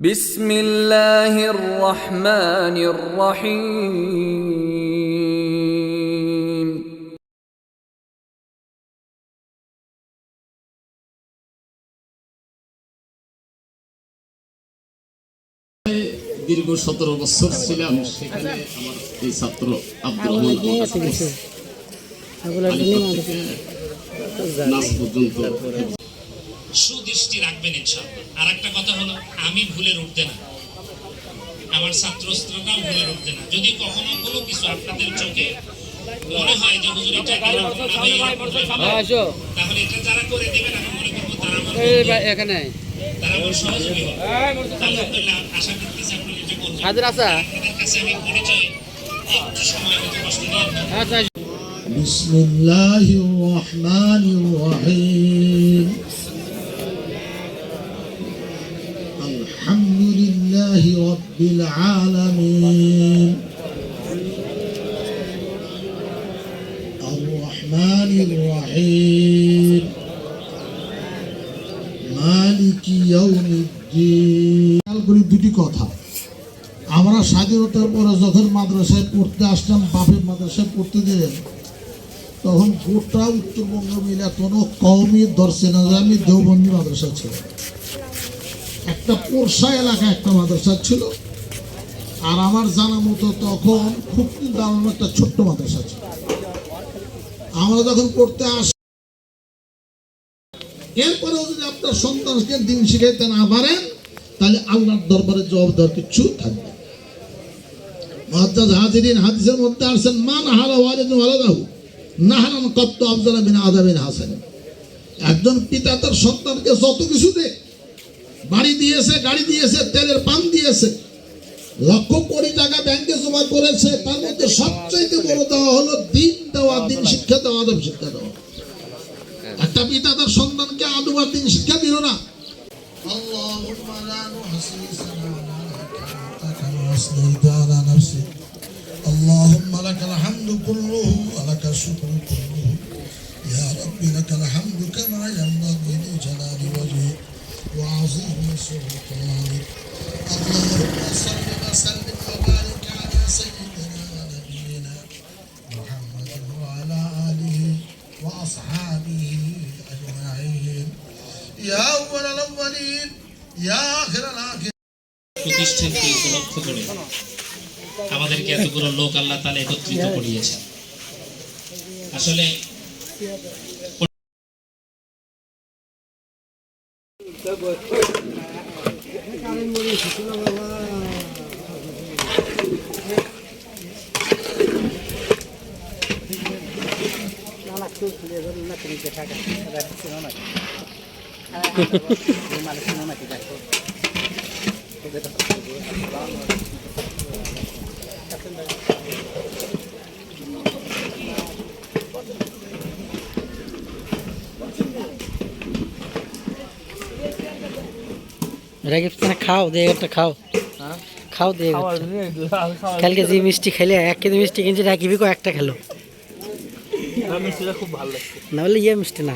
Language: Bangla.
বিসমিল্লাহির রহমানির রহিম। দীর্ঘ 17 বছর ছিলাম সেখানে। আমার এই ছাত্র আব্দুর রহমান পর্যন্ত সুদৃষ্টি রাখবেন ইনশাআল্লাহ। আর একটা কথা হলো, আমি ভুলের উঠতে না, আমার ছাত্রছাত্রীরাও ভুলের উঠতে না। যদি কখনো কোনো কিছু আপনাদের চোখে মনে হয় যে হুজুর এটা তাহলে এটা যারা করে দেবেন আমি মনে করবো তারা আমার সহযোগী হবে। আলহামদুলিল্লাহ, আশা করতেছি আপনারা এটা করবেন। আপনাদের কাছে আমি পরিচয় একটু সময় হতে কষ্ট নিয়ে বিসমিল্লাহির রহমানির রহিম। আলহামদুলিল্লাহি রাব্বিল আলামিন আর রহমানির রহিম মালিকি ইয়াউমিদ্দিন। দুটি কথা, আমরা স্বাধীনতার পরে যখন মাদ্রাসায় পড়তে আসলাম, বাপের মাদ্রাসায় পড়তে গেলেন, তখন গোটা উত্তরবঙ্গ মিলে কোনো কওমি দর্শে না যে আমি দেওবন্দি মাদ্রাসা ছিল। একটা পোরশা এলাকায় একটা মাদ্রাসা ছিল, আর আমার জানা মতো তখন খুব দারুণ একটা ছোট্ট মাদ্রাসা ছিল। আমরা যখন পড়তে আসি, এরপরেও যদি আপনার সন্তানকে দিন শিখাইতে না পারেন, তাহলে আল্লাহর দরবারে জবাব দেওয়ার কিছু থাকবে। মুআজ্জাজ হাজিরিন, হাদিসের মধ্যে আসেন, মান হারা ওয়ালিদু ওয়ালাদাহু নাহারান কাত্তু আফজালা মিন আযাবিন হাসান। একজন পিতা তার সন্তানকে যত কিছু দেয়, বাড়ি দিয়েছে, গাড়ি দিয়েছে, তেলের পান দিয়েছে, লক্ষ কোটি টাকা ব্যাংকে জমা করেছে, তার মধ্যে সবচেয়ে বড় দেওয়া হলো দিন দেওয়া, দিন শিক্ষা দেওয়া, আদব শিক্ষা দেওয়া। একটা পিতা তার সন্তানকে আদব আর দিন শিক্ষা দিল না। আল্লাহুম্মা লা নুহসি সানাআন আলাইকা কামা আসনাইতা আলা নাফসিক। اللهم لك الحمد كله ولك الشكر كله يا ربي، لك الحمد كما ينبغي لجلال وجهك وعظيم سلطانك. اللهم صل وسلم وبارك على سيدنا ونبينا محمد وعلى آله وأصحابه أجمعين يا أول الأولين يا آخر الآخرين। প্রতিষ্ঠানকে উপলক্ষ করে আমাদেরকে এতগুলো লোক আল্লাহ তাআলা একত্রিত করিয়েছেন। আসলে খাও দিয়ে একটা খাও, খাও দিয়ে কালকে যে মিষ্টি খেলে 1 কেজি মিষ্টি কিনছি, রাখিবি একটা খেলো, মিষ্টিটা খুব ভালো লাগছে, না হলে ইয়ে মিষ্টি না।